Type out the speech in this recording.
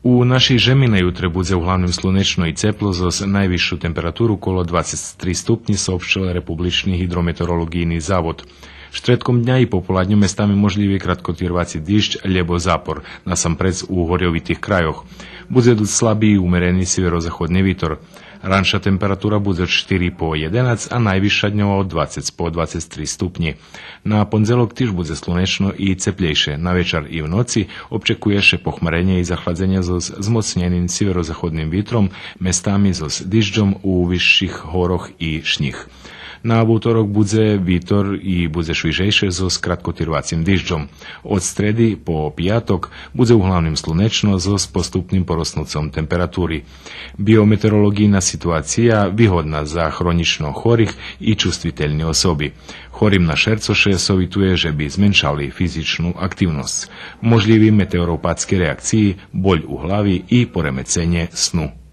U našej žemi na jutre bude uglavnom slunečno i ceplo, z najvišu temperaturu okolo 23 stupnji, saopštila Republični hidrometeorologijni zavod. Štretkom dňa i popoladnju mestami možljivi kratkotrvaci dišć, ljebo zapor, nasampred u horjovitih krajoh. Bude slabiji umereni sjeverozahodni vitor. Ranša temperatura bude od 4 po 11, a najviša dnjova od 20 po 23 stupnji. Na ponzelok tiž bude slunečno i cepljejše. Na večer i v noci očekuješe pohmarenje i zahladzenje s zmocnjenim sjeverozahodnim vitrom, mestami s dižđom u viših horoh i šnjih. Na utorok bude vitor i bude švižejše s kratkotrvacim dižđom. Od stredi po pijatok bude uglavnom slunečno s postupnim porosnucom temperaturi. Biometeorologijna situacija vihodna za hronično horih i čustviteljni osobi. Horim na šercoše sovituje, že bi zmenšali fizičnu aktivnost. Možljivi meteoropatske reakciji, bolj u glavi i poremecenje snu.